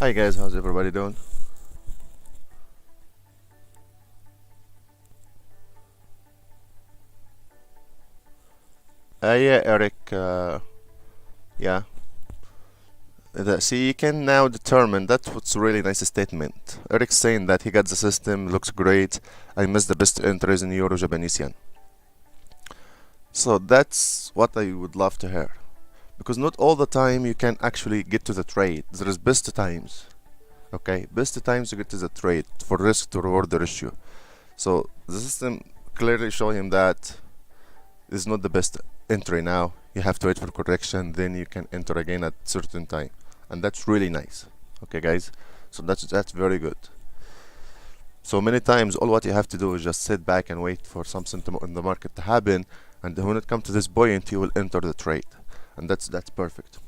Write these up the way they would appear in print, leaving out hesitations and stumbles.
Hi guys, how's everybody doing? Yeah, Eric, yeah. See, you can now determine, that's what's really nice statement. Eric's saying that he got the system, looks great, I missed the best entries in Euro Japanese yen. So that's what I would love to hear. Because not all the time you can actually get to the trade. There is best times. Okay, best times to get to the trade for risk to reward ratio. So the system clearly showing him that is not the best entry now. You have to wait for correction, then you can enter again at certain time, and that's really nice. Okay guys, so that's very good. So many times all what you have to do is just sit back and wait for something in the market to happen, and when it comes to this buoyant you will enter the trade, and that's perfect.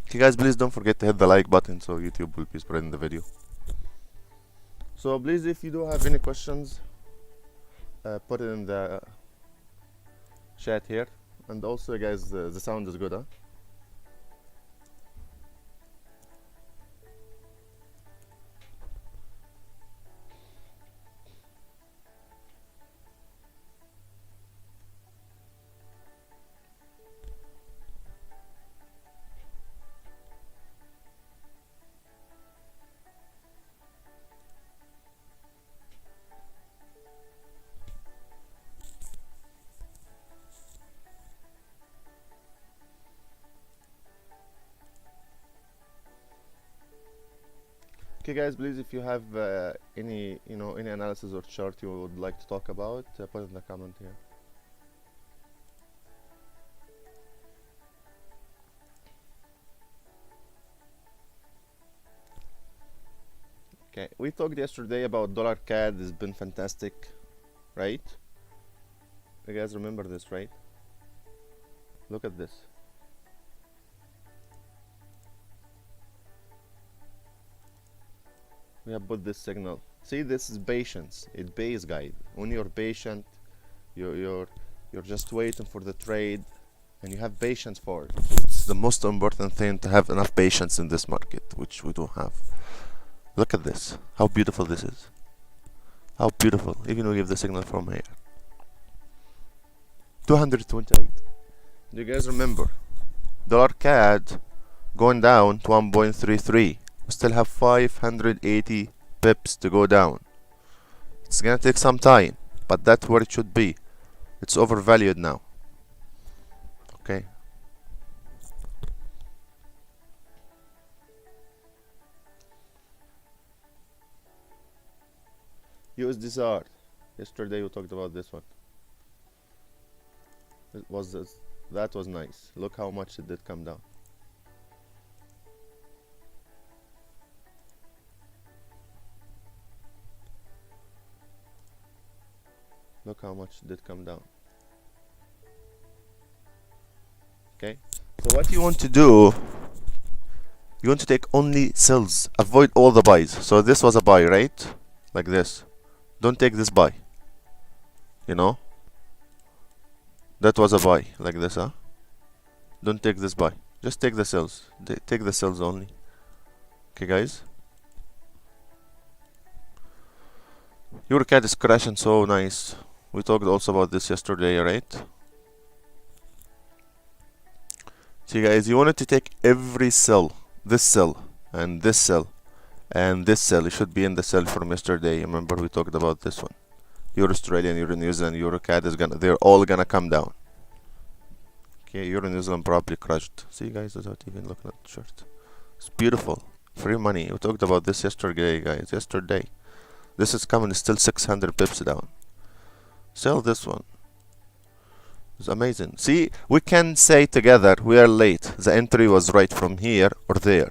Okay guys, please don't forget to hit the like button so YouTube will be spreading the video. So please, if you do have any questions, put it in the chat here. And also guys, the sound is good, huh? Okay guys, please, if you have any any analysis or chart you would like to talk about, put in the comment here. Okay, we talked yesterday about dollar CAD. Has been fantastic, right? You guys remember this, right? Look at this. We have put this signal. See, this is patience. It pays, guys. When you're patient, you're just waiting for the trade, and you have patience for it. It's the most important thing, to have enough patience in this market, which we don't have. Look at this. How beautiful this is. How beautiful. Even we give the signal from here. 228. Do you guys remember? Dollar CAD going down to 1.33. We still have 580 pips to go down. It's gonna take some time, but that's where it should be. It's overvalued now. Okay. USDR. Yesterday we talked about this one. That was nice. Look how much it did come down. Look how much it did come down. Okay, so what you want to do, you want to take only sells, avoid all the buys. So this was a buy, right? Like this. Don't take this buy. You know, that was a buy, like this, huh? Don't take this buy. Just take the sells. Take the sells only. Okay guys, your CAD is crashing so nice. We talked also about this yesterday, right? See guys, you wanted to take every cell, this cell and this cell and this cell. It should be in the cell from yesterday. Remember we talked about this one. Euro Australian, Euro New Zealand, Euro CAD is they're all gonna come down. Okay, Euro New Zealand probably crushed. See guys, without even looking at the chart. It's beautiful. Free money. We talked about this yesterday, guys. Yesterday. This is coming still 600 pips down. Sell this one. It's amazing. See, we can say together we are late. The entry was right from here or there.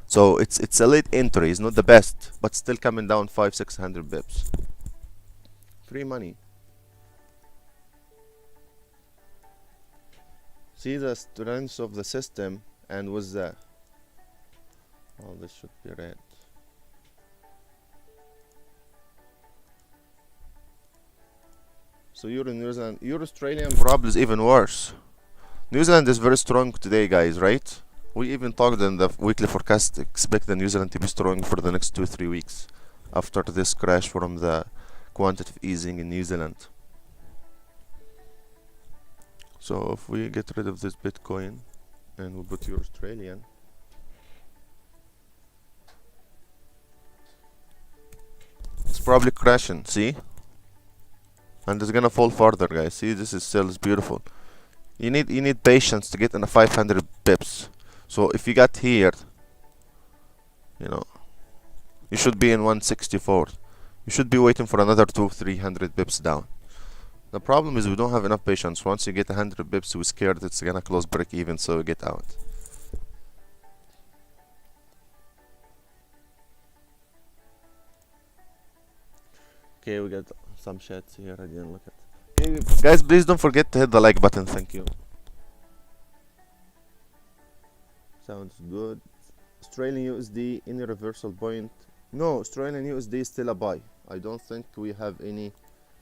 So it's a late entry. It's not the best, but still coming down 500-600 bips. Free money. See the strength of the system, and with the this should be red. So Euro New Zealand, Euro Australian probably is even worse. New Zealand is very strong today, guys, right? we even talked in the weekly forecast, expect the New Zealand to be strong for the next 2-3 weeks after this crash from the quantitative easing in New Zealand. So if we get rid of this Bitcoin and we put your Australian, it's probably crashing, see? And it's gonna fall further, guys. See, this is still beautiful. You need patience to get in the 500 pips. So if you got here, you know, you should be in 164. You should be waiting for another 200-300 pips down. The problem is we don't have enough patience. Once you get 100 pips, we're scared it's gonna close break even, so we get out. Okay, we got some chats here I didn't look at. Hey, guys, please don't forget to hit the like button. Thank you. Sounds good. Australian USD, any reversal point? No, Australian USD is still a buy. I don't think we have any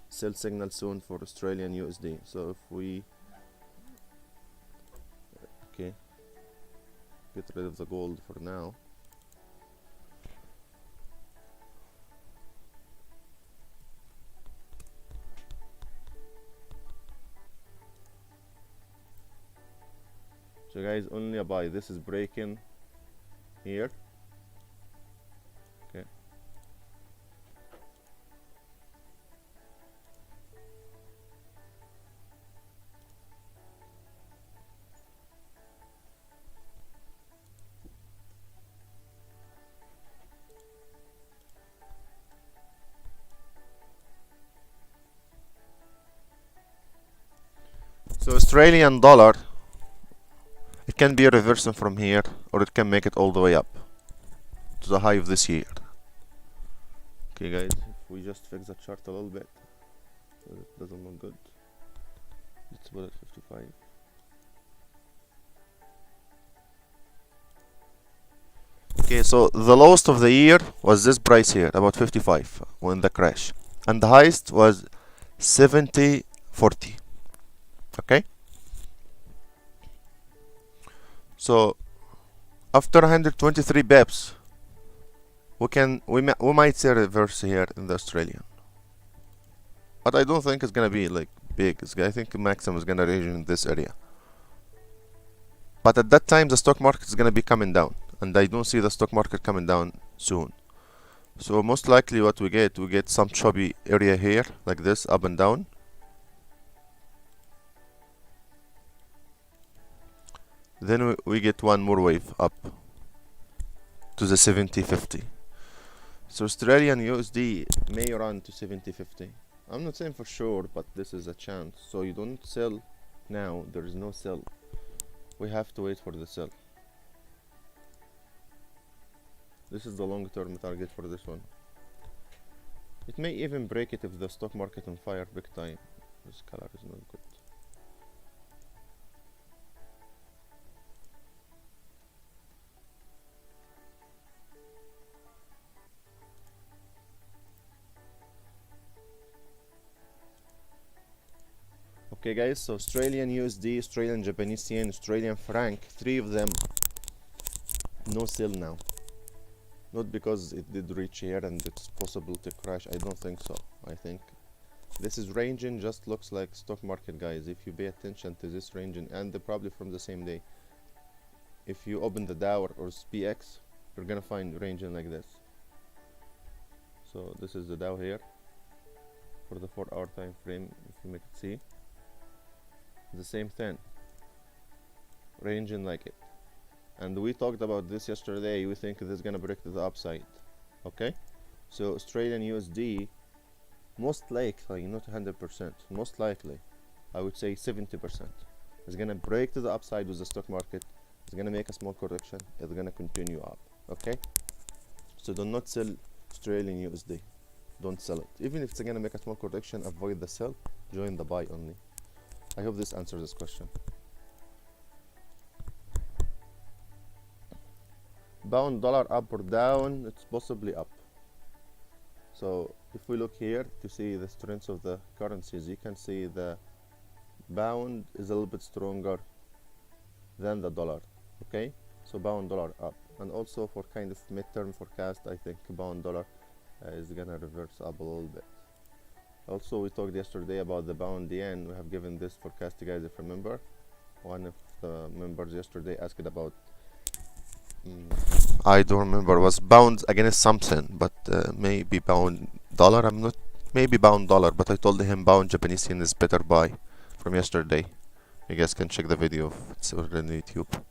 sell signal soon for Australian USD. So if we get rid of the gold for now. So guys, only a buy. This is breaking here. Okay. So Australian dollar, it can be a reversal from here, or it can make it all the way up to the high of this year. Okay guys, if we just fix the chart a little bit, it doesn't look good. Let's put it 55. Okay, so the lowest of the year was this price here, about 55 when the crash, and the highest was 70.40. Okay, so after 123 bips, we might see a reverse here in the Australian, but I don't think it's gonna be like big. I think maximum is gonna range in this area, but at that time the stock market is gonna be coming down, and I don't see the stock market coming down soon. So most likely what we get some choppy area here like this, up and down. Then we get one more wave up to the 70.50. So Australian USD may run to 70.50. I'm not saying for sure, but this is a chance. So you don't sell now. There is no sell. We have to wait for the sell. This is the long-term target for this one. It may even break it if the stock market on fire big time. This color is not good. Okay guys, so Australian USD, Australian Japanese yen, Australian franc, three of them no sell now. Not because it did reach here and it's possible to crash. I don't think so. I think this is ranging, just looks like stock market, guys. If you pay attention to this ranging, and probably from the same day, if you open the Dow or SPX, you're gonna find ranging like this. So this is the Dow here for the 4-hour time frame. If you make it see, the same thing, ranging like it. And we talked about this yesterday. We think this is gonna break to the upside. Okay, so Australian USD, most likely, not 100%, most likely, I would say 70%, is gonna break to the upside with the stock market. It's gonna make a small correction. It's gonna continue up. Okay, so do not sell Australian USD. Don't sell it. Even if it's gonna make a small correction, avoid the sell. Join the buy only. I hope this answers this question. Pound dollar up or down? It's possibly up. So if we look here to see the strengths of the currencies, you can see the pound is a little bit stronger than the dollar. Okay, So pound dollar up. And also for kind of midterm forecast, I think pound dollar is gonna reverse up a little bit. Also, we talked yesterday about the pound yen. We have given this forecast, guys, if you remember. One of the members yesterday asked about, I don't remember, was pound against something, but maybe pound dollar. I'm not, maybe pound dollar, but I told him pound Japanese yen is better buy from yesterday. You guys can check the video, it's already on YouTube.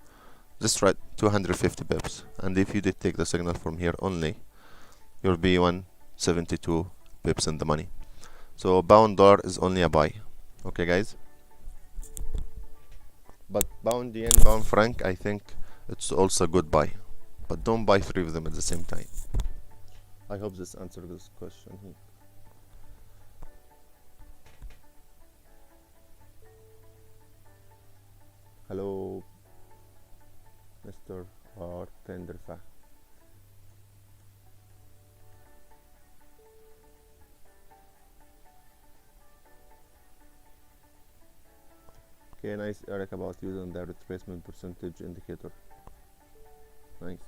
Just write 250 pips, and if you did take the signal from here only, you'll be 172 pips in the money. So pound dollar is only a buy. Okay, guys. But pound yen, pound franc, I think it's also a good buy. But don't buy three of them at the same time. I hope this answers this question here. Hello, Mr. R. Tenderfa. Okay, nice, Eric, about using the retracement percentage indicator. Nice.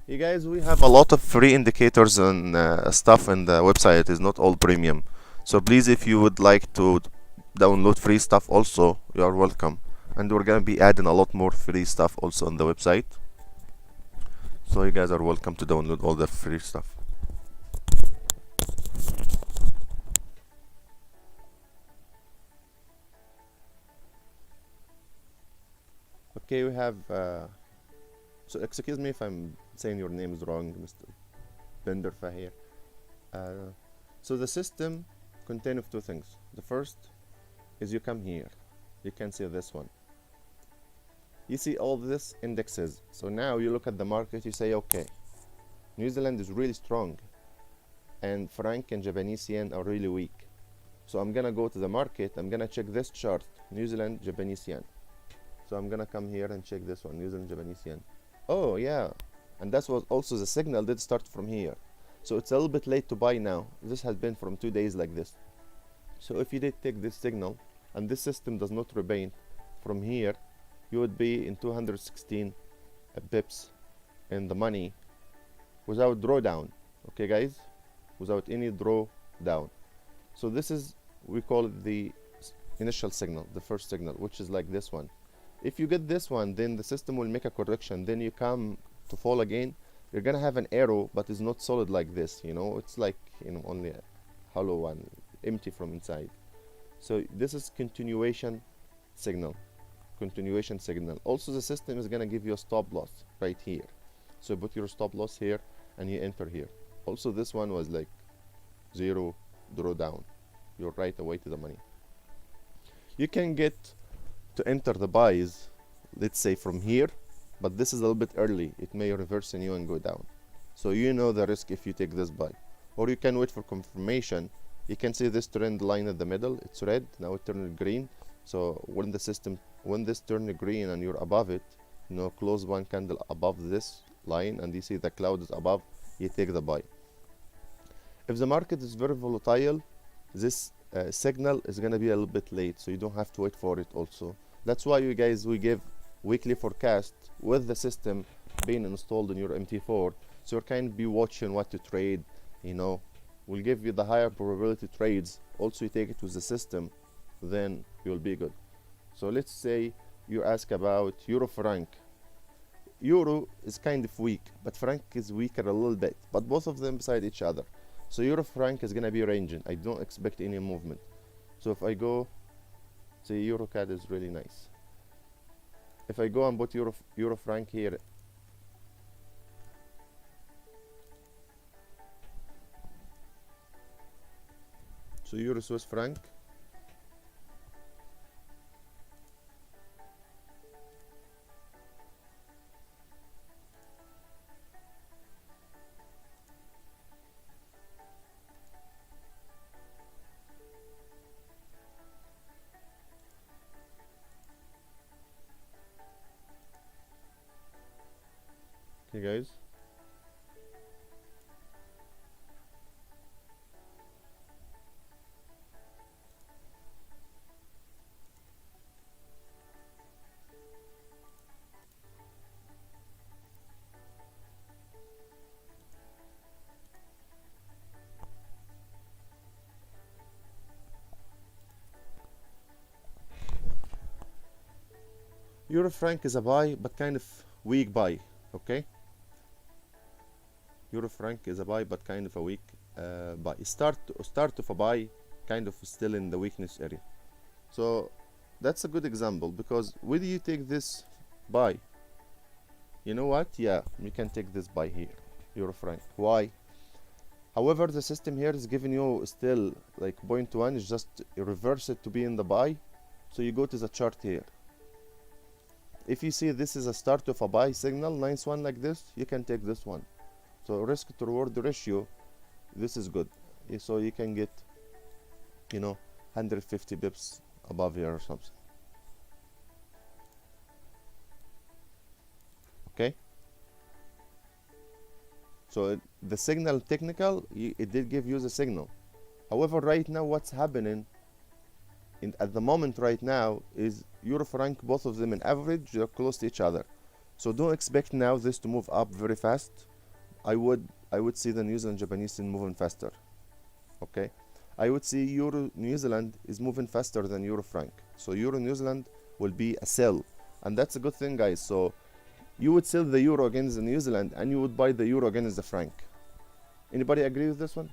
You guys, we have a lot of free indicators and stuff in the website. It is not all premium. So please, if you would like to download free stuff also, you are welcome. And we're gonna be adding a lot more free stuff also on the website. So you guys are welcome to download all the free stuff. Okay, we have so excuse me if I'm saying your name is wrong, Mr. Bender Fahir. So the system contains of two things. The first is you come here, you can see this one. You see all this indexes. So now you look at the market, you say, okay, New Zealand is really strong, and franc and Japanese yen are really weak. So I'm gonna go to the market, I'm gonna check this chart, New Zealand, Japanese yen. So I'm gonna come here and check this one, New Zealand, Japanese yen. Oh yeah, and that was also the signal did start from here. So it's a little bit late to buy now. This has been from 2 days like this. So if you did take this signal and this system does not remain from here, you would be in 216 pips in the money without drawdown. Okay, guys, without any drawdown. So this is, we call it the initial signal, the first signal, which is like this one. If you get this one, then the system will make a correction. Then you come to fall again, you're gonna have an arrow, but it's not solid like this, you know. It's like, you know, only a hollow one, empty from inside. So this is continuation signal. Continuation signal. Also, the system is gonna give you a stop loss right here. So put your stop loss here and you enter here. Also, this one was like 0 drawdown. You're right away to the money. You can get to enter the buys, let's say from here, but this is a little bit early. It may reverse in you and go down. So you know the risk if you take this buy. Or you can wait for confirmation. You can see this trend line at the middle. It's red, now it turned green. So when the system, when this turned green and you're above it, you know, close one candle above this line and you see the cloud is above, you take the buy. If the market is very volatile, this signal is gonna be a little bit late, so you don't have to wait for it also. That's why you guys, we give weekly forecast with the system being installed in your MT4, so you can be watching what to trade. You know, we'll give you the higher probability trades. Also, you take it with the system, then you'll be good. So let's say you ask about euro franc. Euro is kind of weak, but franc is weaker a little bit, but both of them beside each other. So euro franc is gonna be ranging. I don't expect any movement. So if I go, say euro CAD is really nice. If I go and put euro franc here, so euro Swiss franc, okay guys, Euro franc is a buy, but kind of weak buy. Okay, Euro franc is a buy, but kind of a weak buy. Start of a buy, kind of still in the weakness area. So that's a good example, because whether you take this buy, you know what? Yeah, you can take this buy here, Euro franc. Why? However, the system here is giving you still like 0.1 is just reverse it to be in the buy. So you go to the chart here. If you see this is a start of a buy signal, nice one like this, you can take this one. So risk to reward ratio, this is good. So you can get, you know, 150 bips above here or something. Okay. So the signal technical, it did give you the signal. However, right now what's happening at the moment right now is Euro franc, both of them in average, they're close to each other. So don't expect now this to move up very fast. I would see the New Zealand Japanese yen moving faster. Okay, I would see Euro New Zealand is moving faster than Euro franc. So Euro New Zealand will be a sell, and that's a good thing, guys. So you would sell the euro against the New Zealand, and you would buy the euro against the franc. Anybody agree with this one?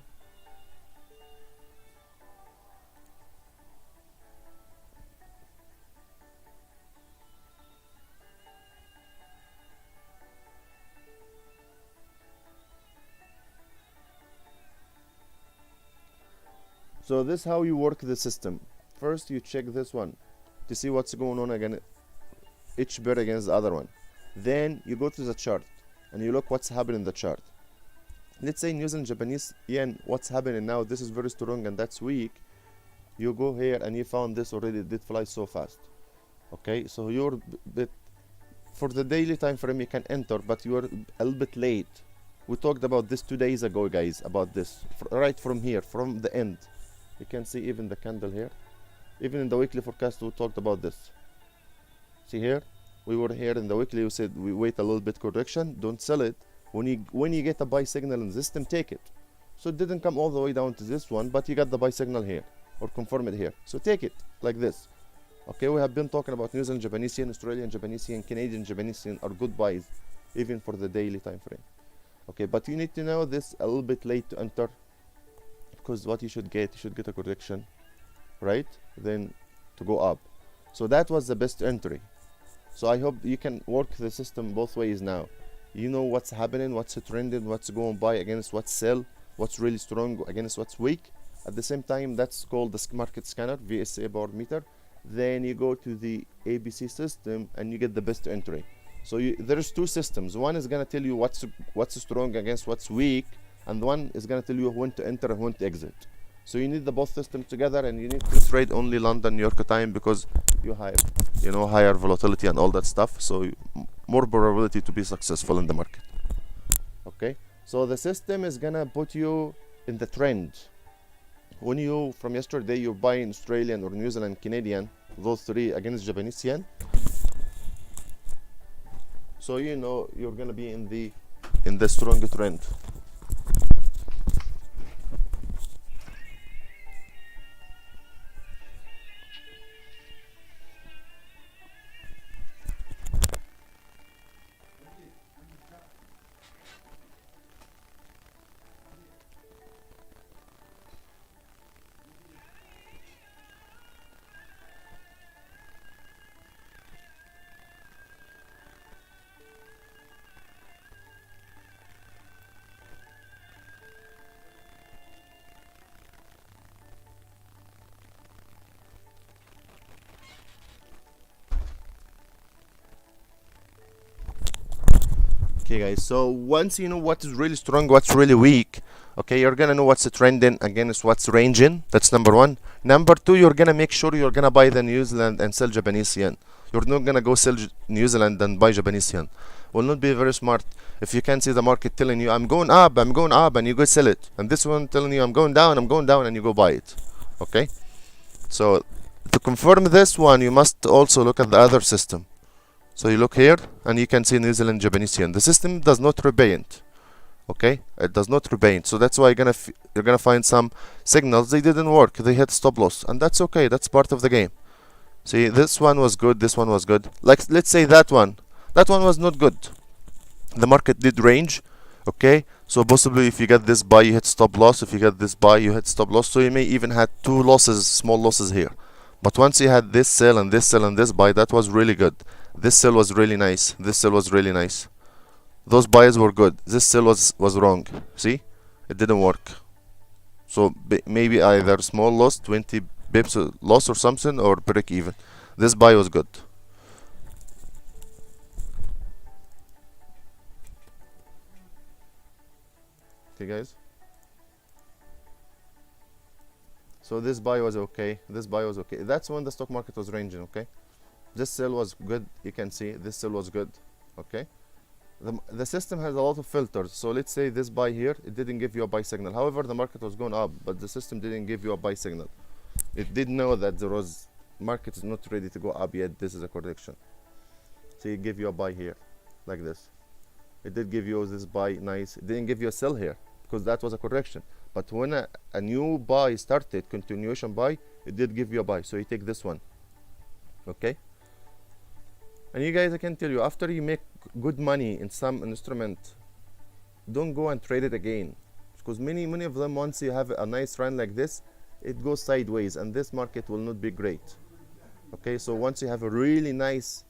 So this is how you work the system. First you check this one to see what's going on again, each pair against the other one. Then you go to the chart and you look what's happening in the chart. Let's say New Zealand Japanese yen, what's happening now, this is very strong and that's weak. You go here and you found this already, it did fly so fast. Okay, so you're bit for the daily time frame you can enter, but you're a little bit late. We talked about this 2 days ago, guys, about this right from here, from the end. You can see even the candle here. Even in the weekly forecast we talked about this. See here, we were here in the weekly, we said we wait a little bit correction, don't sell it. When you get a buy signal in the system, take it. So it didn't come all the way down to this one, but you got the buy signal here, or confirm it here. So take it like this. Okay, we have been talking about New Zealand Japanese yen, Australian Japanese yen, Canadian Japanese yen are good buys, even for the daily time frame. Okay, but you need to know this a little bit late to enter, because what you should get a correction, right? Then to go up. So that was the best entry. So I hope you can work the system both ways now. You know what's happening, what's trending, what's going buy against what's sell, what's really strong against what's weak. At the same time, that's called the market scanner, VSA bar meter. Then you go to the ABC system and you get the best entry. So there's two systems. One is gonna tell you what's strong against what's weak, and one is gonna tell you when to enter and when to exit. So you need the both systems together, and you need to trade only London, New York time, because you have, you know, higher volatility and all that stuff. So more probability to be successful in the market. Okay, so the system is gonna put you in the trend. When you, from yesterday, you're buying Australian or New Zealand, Canadian, those three against Japanese yen. So you know you're gonna be in the strong trend. Okay guys, so once you know what is really strong, what's really weak, okay, you're gonna know what's trending against what's ranging. That's number one. Number two, you're gonna make sure you're gonna buy the New Zealand and sell Japanese yen. You're not gonna go sell New Zealand and buy Japanese yen. Will not be very smart. If you can see the market telling you I'm going up, and you go sell it, and this one telling you I'm going down, and you go buy it. Okay, so to confirm this one, you must also look at the other system. So you look here and you can see New Zealand Japanese yen. The system does not repaint. Okay, it does not repaint. So that's why you're gonna find some signals they didn't work. They hit stop loss, and that's okay. That's part of the game. See, this one was good, this one was good. Like, let's say that one was not good. The market did range, okay? So possibly if you get this buy, you hit stop loss. If you get this buy, you hit stop loss. So you may even had two losses, small losses here. But once you had this sell and this sell and this buy, that was really good. This sell was really nice. This sell was really nice. Those buys were good. This sell was wrong. See? It didn't work. So maybe either small loss, 20 bips loss or something, or break even. This buy was good. Okay, guys. So this buy was okay. This buy was okay. That's when the stock market was ranging. Okay. This sell was good. You can see this sell was good. Okay. The system has a lot of filters. So let's say this buy here, it didn't give you a buy signal. However, the market was going up, but the system didn't give you a buy signal. It did know that there was market is not ready to go up yet. This is a correction. So it gave you a buy here, like this. It did give you this buy, nice. It didn't give you a sell here because that was a correction. But when a new buy started, continuation buy, it did give you a buy. So you take this one. Okay. And you guys, I can tell you, after you make good money in some instrument, don't go and trade it again, because many of them, once you have a nice run like this, it goes sideways and this market will not be great. Okay, so once you have a really nice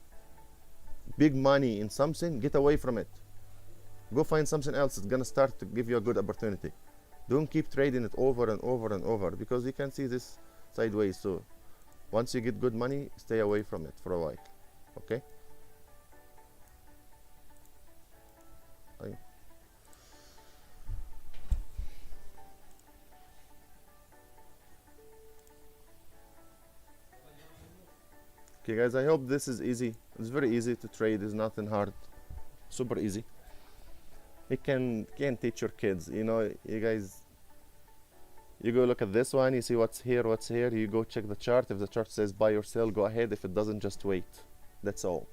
big money in something, get away from it. Go find something else. It's gonna start to give you a good opportunity. Don't keep trading it over and over and over, because you can see this sideways. So once you get good money, stay away from it for a while. Okay. Okay, guys, I hope this is easy. It's very easy to trade. It's nothing hard. Super easy. You can teach your kids. You know, you guys, you go look at this one. You see what's here, what's here. You go check the chart. If the chart says buy or sell, go ahead. If it doesn't, just wait. That's all.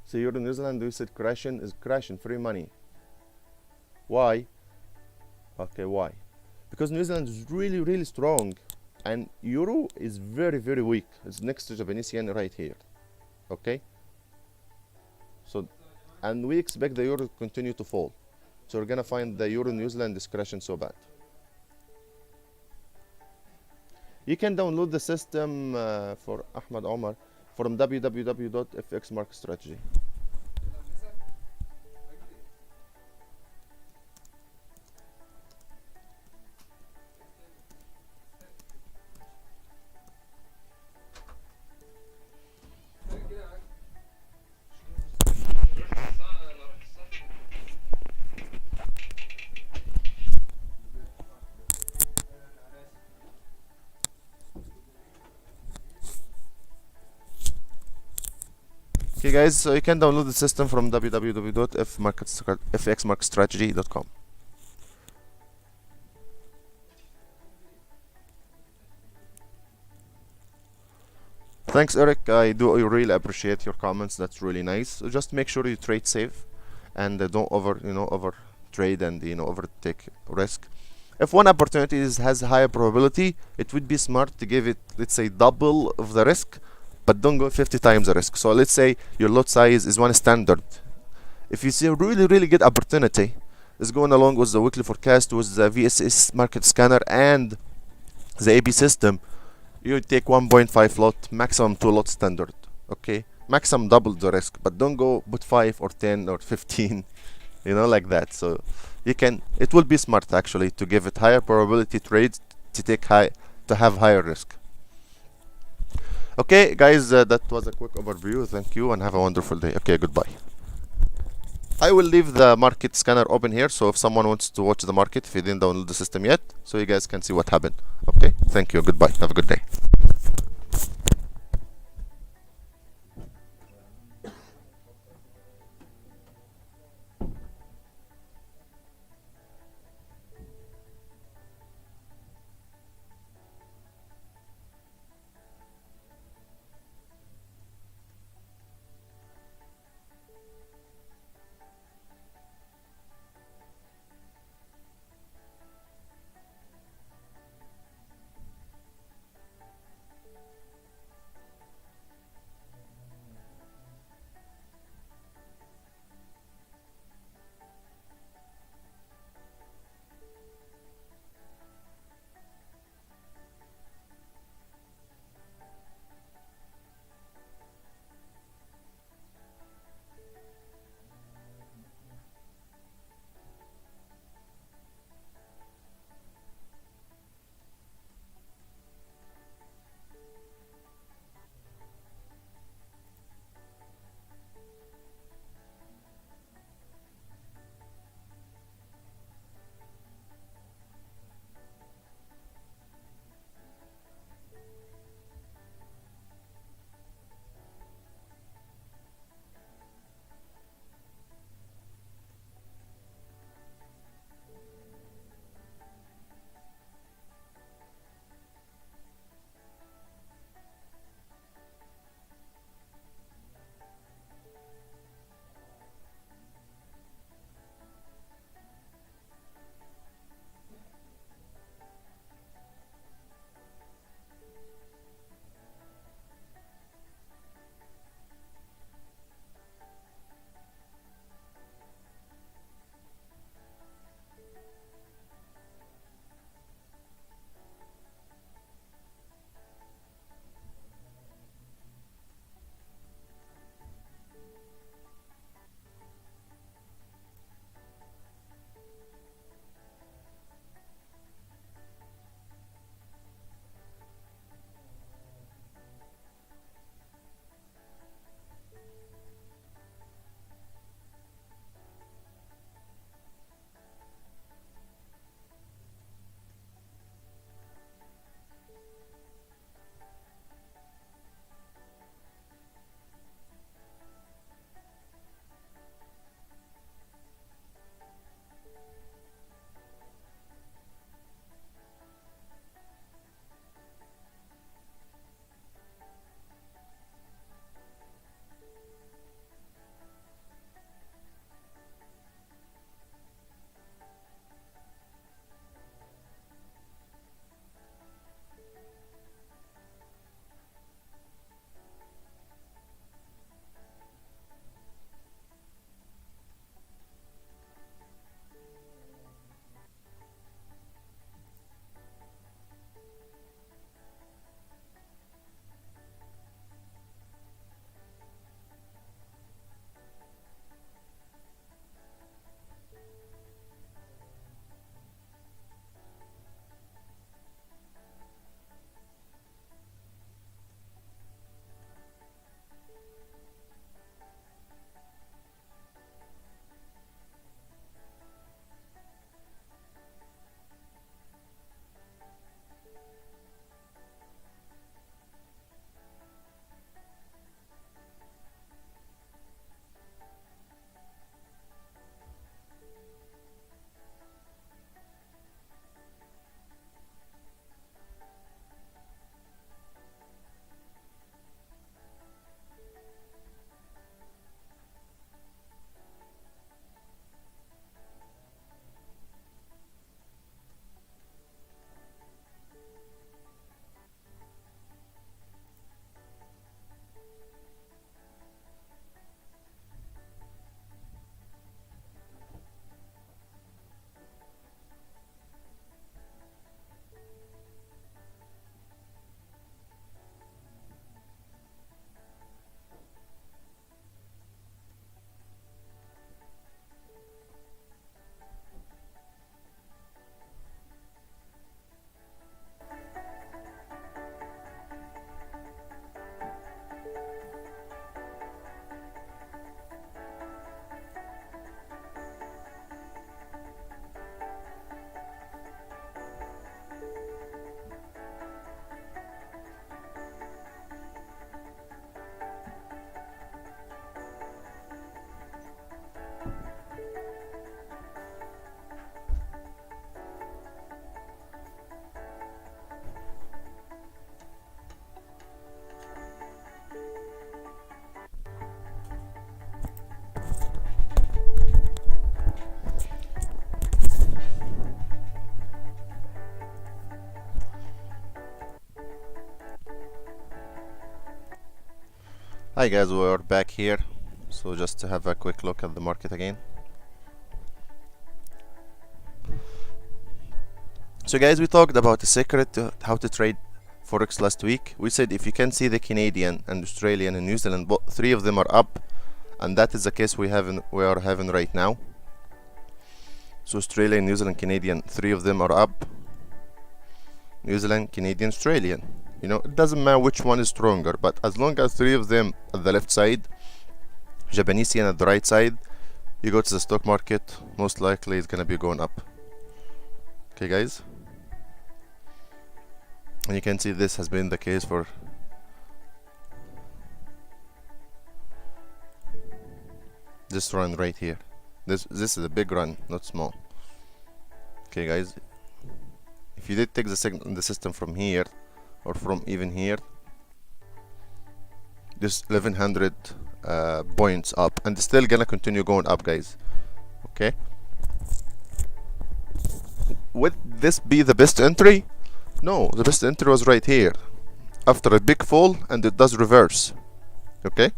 So you're in New Zealand. You said crashing is crashing. Free money. Why? Okay, why? Because New Zealand is really, really strong. And euro is very, very weak. It's next to Japanese yen right here. Okay. So, and we expect the euro to continue to fall. So we're gonna find the euro New Zealand is crashing so bad. You can download the system for Ahmad Omar from www.fxmarketstrategy. Okay, guys, so you can download the system from www.fxmarketstrategy.com. Thanks, Eric. I really appreciate your comments. That's really nice. So just make sure you trade safe and don't over trade and overtake risk. If one opportunity has higher probability, it would be smart to give it, let's say, double of the risk, but don't go 50 times the risk. So let's say your lot size is one standard. If you see a really, really good opportunity is going along with the weekly forecast, with the VSS market scanner and the AB system, you take 1.5 lot, maximum 2 lot standard. Okay, maximum double the risk, but don't go put 5 or 10 or 15, like that. So it will be smart actually to give it higher probability trades to have higher risk. Okay, guys, that was a quick overview. Thank you and have a wonderful day. Okay, goodbye. I will leave the market scanner open here, so if someone wants to watch the market, if you didn't download the system yet, so you guys can see what happened. Okay, thank you. Goodbye. Have a good day. Hi guys, we're back here. So just to have a quick look at the market again. So guys, we talked about the secret to how to trade Forex last week. We said if you can see the Canadian and Australian and New Zealand, three of them are up, and that is the case we are having right now. So Australia, New Zealand, Canadian, three of them are up. New Zealand, Canadian, Australian. You know, it doesn't matter which one is stronger, but as long as three of them at the left side, Japanese yen at the right side, you go to the stock market, most likely it's gonna be going up. Okay guys, and you can see this has been the case for this run right here. This is a big run, not small. Okay guys, if you did take the signal in the system from here or from even here, this 1100 points up, and it's still gonna continue going up, guys. Okay, would this be the best entry? No, the best entry was right here after a big fall, and it does reverse. Okay,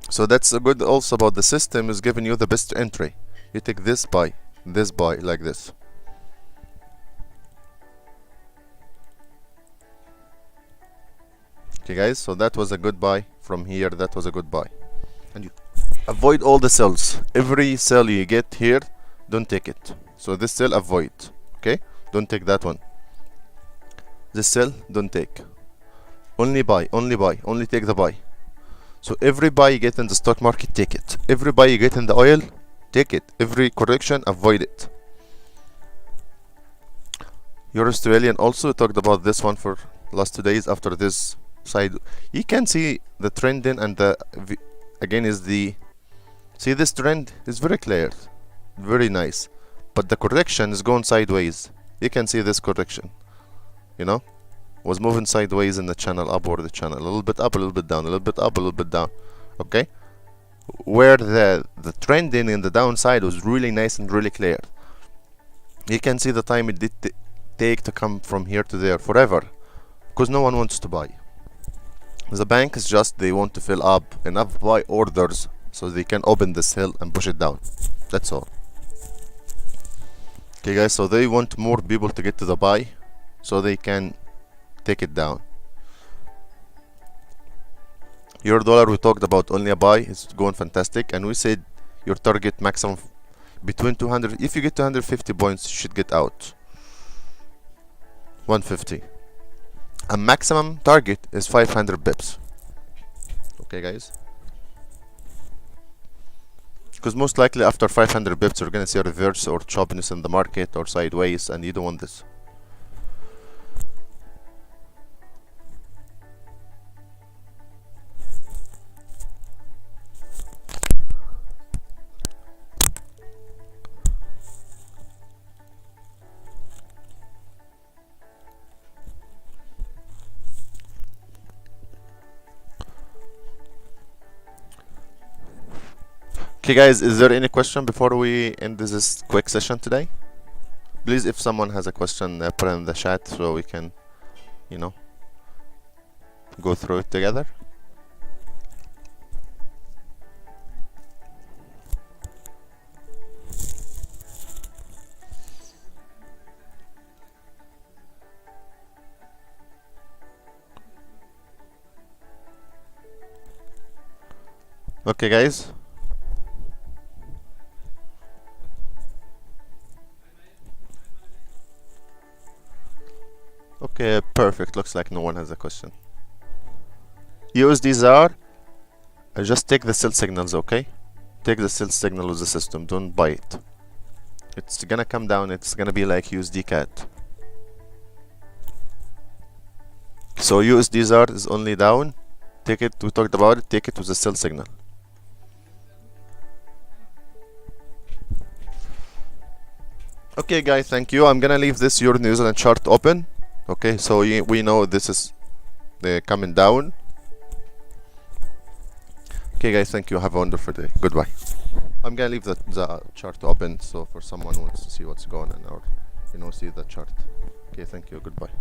so that's a good also about the system is giving you the best entry. You take this buy like this. Okay guys, so that was a good buy from here, that was a good buy. And you avoid all the sells. Every sell you get here, don't take it. So this sell, avoid. Okay, don't take that one. This sell, don't take. Only buy, only take the buy. So every buy you get in the stock market, take it. Every buy you get in the oil, take it. Every correction, avoid it. Your Australian also talked about this one for last 2 days after this side. You can see the trending, and the again is the see this trend is very clear, very nice, but the correction is going sideways. You can see this correction, you know, was moving sideways in the channel, upward the channel, a little bit up, a little bit down, a little bit up, a little bit down. Okay, where the trending in the downside was really nice and really clear. You can see the time it did take to come from here to there forever, because no one wants to buy. The bank is just, they want to fill up enough buy orders so they can open this hill and push it down. That's all. Okay guys, so they want more people to get to the buy so they can take it down. Euro dollar, we talked about only a buy, it's going fantastic, and we said your target maximum between 200, if you get 250 points you should get out 150. A maximum target is 500 bips. Okay guys, because most likely after 500 bips you're gonna see a reverse or choppiness in the market or sideways, and you don't want this. Okay guys, is there any question before we end this quick session today? Please, if someone has a question, put it in the chat so we can, you know, go through it together. Okay guys. Okay, perfect. Looks like no one has a question. USDs are, just take the sell signals, okay? Take the sell signal of the system, don't buy it. It's gonna come down, it's gonna be like USD CAD. So USDs is only down, take it, we talked about it, take it with the sell signal. Okay guys, thank you. I'm gonna leave this Euro New Zealand chart open. Okay, so we know this is coming down. Okay guys, thank you. Have a wonderful day. Goodbye. I'm gonna leave the chart open, so for someone who wants to see what's going on or, you know, see the chart. Okay, thank you. Goodbye.